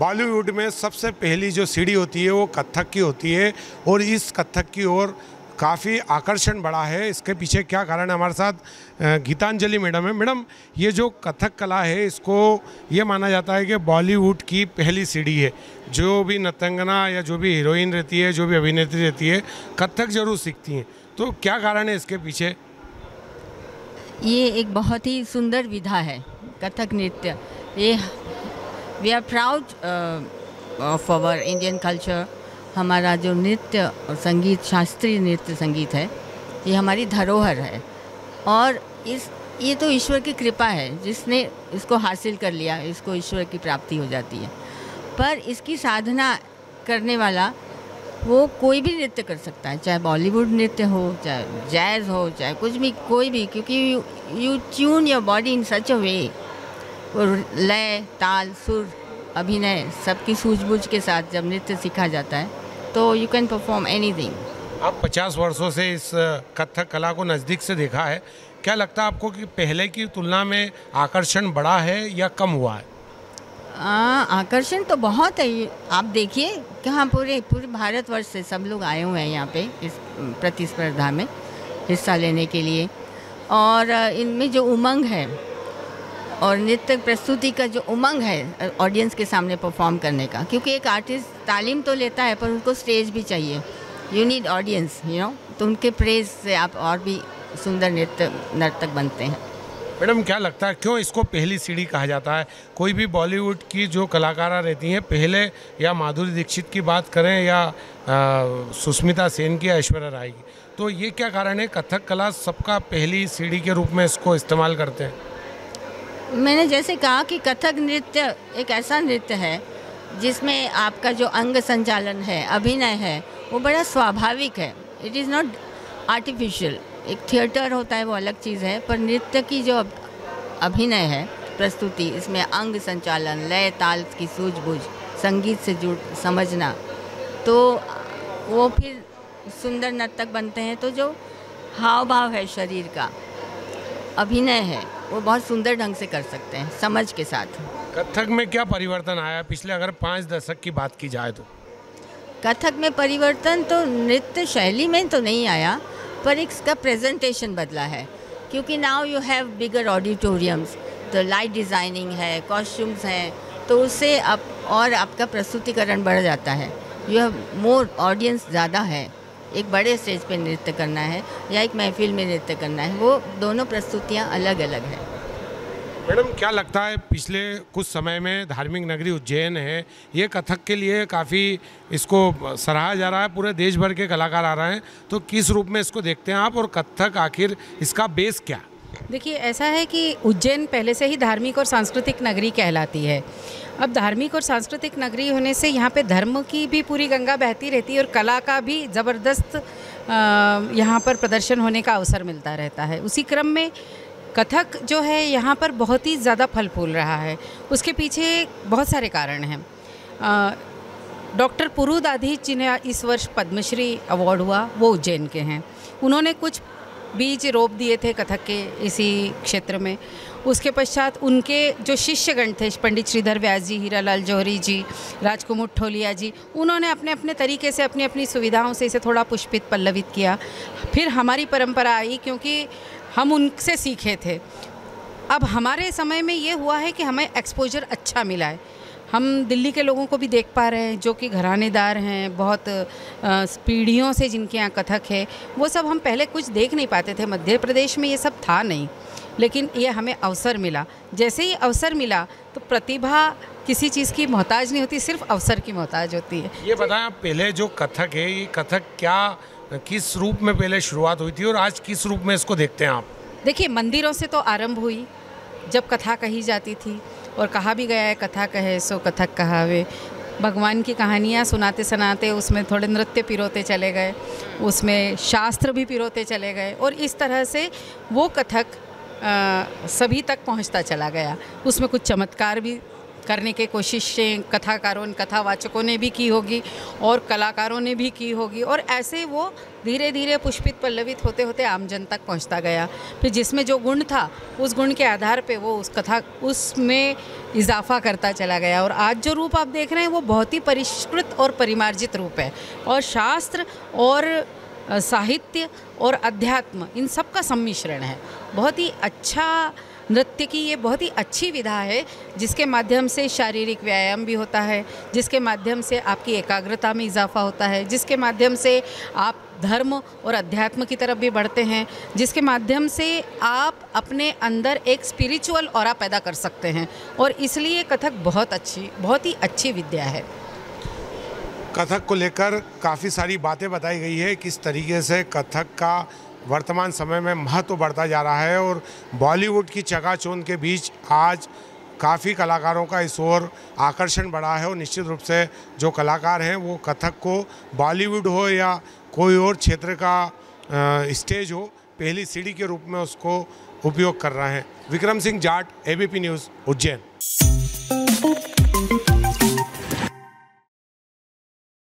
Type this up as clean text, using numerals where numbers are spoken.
बॉलीवुड में सबसे पहली जो सीढ़ी होती है वो कथक की होती है और इस कथक की ओर काफ़ी आकर्षण बढ़ा है। इसके पीछे क्या कारण है? हमारे साथ गीतांजलि मैडम है। मैडम, ये जो कथक कला है इसको ये माना जाता है कि बॉलीवुड की पहली सीढ़ी है। जो भी नर्तंगना या जो भी हीरोइन रहती है, जो भी अभिनेत्री रहती है, कथक जरूर सीखती हैं। तो क्या कारण है इसके पीछे? ये एक बहुत ही सुंदर विधा है कथक नृत्य। ये we are proud of our Indian culture. हमारा जो नृत्य और संगीत, शास्त्रीय नृत्य संगीत है, ये हमारी धरोहर है। और ये तो ईश्वर की कृपा है, जिसने इसको हासिल कर लिया, इसको ईश्वर की प्राप्ति हो जाती है। पर इसकी साधना करने वाला वो कोई भी नृत्य कर सकता है, चाहे बॉलीवुड नृत्य हो, चाहे जैज़ हो, चाहे कुछ भी, कोई भी, क्योंकि you tune your body in such a way. और लय, ताल, सुर, अभिनय सबकी सूझबूझ के साथ जब नृत्य सीखा जाता है तो यू कैन परफॉर्म एनीथिंग। आप 50 वर्षों से इस कथक कला को नज़दीक से देखा है। क्या लगता है आपको कि पहले की तुलना में आकर्षण बढ़ा है या कम हुआ है? आकर्षण तो बहुत है। आप देखिए कि हाँ, पूरे भारतवर्ष से सब लोग आए हुए हैं यहाँ पे इस प्रतिस्पर्धा में हिस्सा लेने के लिए। और इनमें जो उमंग है और नृत्य प्रस्तुति का जो उमंग है ऑडियंस के सामने परफॉर्म करने का, क्योंकि एक आर्टिस्ट तालीम तो लेता है पर उनको स्टेज भी चाहिए। You need audience, you know. तो उनके प्रेज से आप और भी सुंदर नर्तक बनते हैं। मैडम, क्या लगता है क्यों इसको पहली सीढ़ी कहा जाता है? कोई भी बॉलीवुड की जो कलाकारा रहती हैं पहले, या माधुरी दीक्षित की बात करें या सुष्मिता सेन की, ऐश्वर्या राय की, तो ये क्या कारण है कथक कला सबका पहली सीढ़ी के रूप में इसको इस्तेमाल करते हैं? मैंने जैसे कहा कि कथक नृत्य एक ऐसा नृत्य है जिसमें आपका जो अंग संचालन है, अभिनय है, वो बड़ा स्वाभाविक है। It is not artificial. एक थिएटर होता है वो अलग चीज़ है, पर नृत्य की जो अभिनय है, प्रस्तुति, इसमें अंग संचालन, लय, ताल की सूझबूझ, संगीत से समझना, तो वो फिर सुंदर नर्तक बनते हैं। तो जो हाव भाव है शरीर का, अभिनय है, वो बहुत सुंदर ढंग से कर सकते हैं समझ के साथ। कथक में क्या परिवर्तन आया पिछले अगर 5 दशक की बात की जाए तो? कथक में परिवर्तन तो नृत्य शैली में तो नहीं आया, पर इसका प्रेजेंटेशन बदला है। क्योंकि now you have bigger auditoriums, तो लाइट डिज़ाइनिंग है, कॉस्ट्यूम्स हैं, तो उससे और आपका प्रस्तुतिकरण बढ़ जाता है। यू हैव मोर ऑडियंस ज़्यादा है। एक बड़े स्टेज पे नृत्य करना है या एक महफिल में नृत्य करना है, वो दोनों प्रस्तुतियाँ अलग अलग हैं। मैडम, क्या लगता है पिछले कुछ समय में धार्मिक नगरी उज्जैन है, ये कथक के लिए काफ़ी इसको सराहा जा रहा है, पूरे देश भर के कलाकार आ रहे हैं, तो किस रूप में इसको देखते हैं आप? और कथक आखिर इसका बेस क्या? देखिए, ऐसा है कि उज्जैन पहले से ही धार्मिक और सांस्कृतिक नगरी कहलाती है। अब धार्मिक और सांस्कृतिक नगरी होने से यहाँ पे धर्म की भी पूरी गंगा बहती रहती है और कला का भी ज़बरदस्त यहाँ पर प्रदर्शन होने का अवसर मिलता रहता है। उसी क्रम में कथक जो है यहाँ पर बहुत ही ज़्यादा फल फूल रहा है। उसके पीछे बहुत सारे कारण हैं। डॉक्टर पुरुदाधी जिन्हें इस वर्ष पद्मश्री अवार्ड हुआ, वो उज्जैन के हैं। उन्होंने कुछ बीज रोप दिए थे कथक के इसी क्षेत्र में। उसके पश्चात उनके जो शिष्यगण थे, पंडित श्रीधर व्यास जी, हीरालाल जौहरी जी, राजकुमुर ठोलिया जी, उन्होंने अपने अपने तरीके से अपनी अपनी सुविधाओं से इसे थोड़ा पुष्पित पल्लवित किया। फिर हमारी परंपरा आई, क्योंकि हम उनसे सीखे थे। अब हमारे समय में ये हुआ है कि हमें एक्सपोजर अच्छा मिला है। हम दिल्ली के लोगों को भी देख पा रहे हैं जो कि घरानेदार हैं, बहुत पीढ़ियों से जिनके यहाँ कथक है। वो सब हम पहले कुछ देख नहीं पाते थे। मध्य प्रदेश में ये सब था नहीं, लेकिन ये हमें अवसर मिला। जैसे ही अवसर मिला तो प्रतिभा किसी चीज़ की मोहताज नहीं होती, सिर्फ अवसर की मोहताज होती है। ये बताएं आप, पहले जो कथक है, ये कथक क्या किस रूप में पहले शुरुआत हुई थी और आज किस रूप में इसको देखते हैं आप? देखिए, मंदिरों से तो आरंभ हुई, जब कथा कही जाती थी, और कहा भी गया है कथा कहे सो कथक कहावे। भगवान की कहानियाँ सुनाते सुनाते उसमें थोड़े नृत्य पिरोते चले गए, उसमें शास्त्र भी पिरोते चले गए, और इस तरह से वो कथक सभी तक पहुंचता चला गया। उसमें कुछ चमत्कार भी करने की कोशिशें कथाकारों कथावाचकों ने भी की होगी और कलाकारों ने भी की होगी, और ऐसे वो धीरे धीरे पुष्पित पल्लवित होते होते आम जन तक पहुंचता गया। फिर जिसमें जो गुण था उस गुण के आधार पे वो उस कथा उसमें इजाफा करता चला गया, और आज जो रूप आप देख रहे हैं वो बहुत ही परिष्कृत और परिमार्जित रूप है, और शास्त्र और साहित्य और अध्यात्म इन सब का सम्मिश्रण है। बहुत ही अच्छा नृत्य की ये बहुत ही अच्छी विधा है, जिसके माध्यम से शारीरिक व्यायाम भी होता है, जिसके माध्यम से आपकी एकाग्रता में इजाफा होता है, जिसके माध्यम से आप धर्म और अध्यात्म की तरफ भी बढ़ते हैं, जिसके माध्यम से आप अपने अंदर एक स्पिरिचुअल ऑरा पैदा कर सकते हैं, और इसलिए कथक बहुत ही अच्छी विद्या है। कथक को लेकर काफ़ी सारी बातें बताई गई है, किस तरीके से कथक का वर्तमान समय में महत्व बढ़ता जा रहा है, और बॉलीवुड की चकाचौंध के बीच आज काफ़ी कलाकारों का इस ओर आकर्षण बढ़ा है, और निश्चित रूप से जो कलाकार हैं वो कथक को बॉलीवुड हो या कोई और क्षेत्र का स्टेज हो, पहली सीढ़ी के रूप में उसको उपयोग कर रहे हैं। Vikram Singh Jat, ABP news, Ujjain.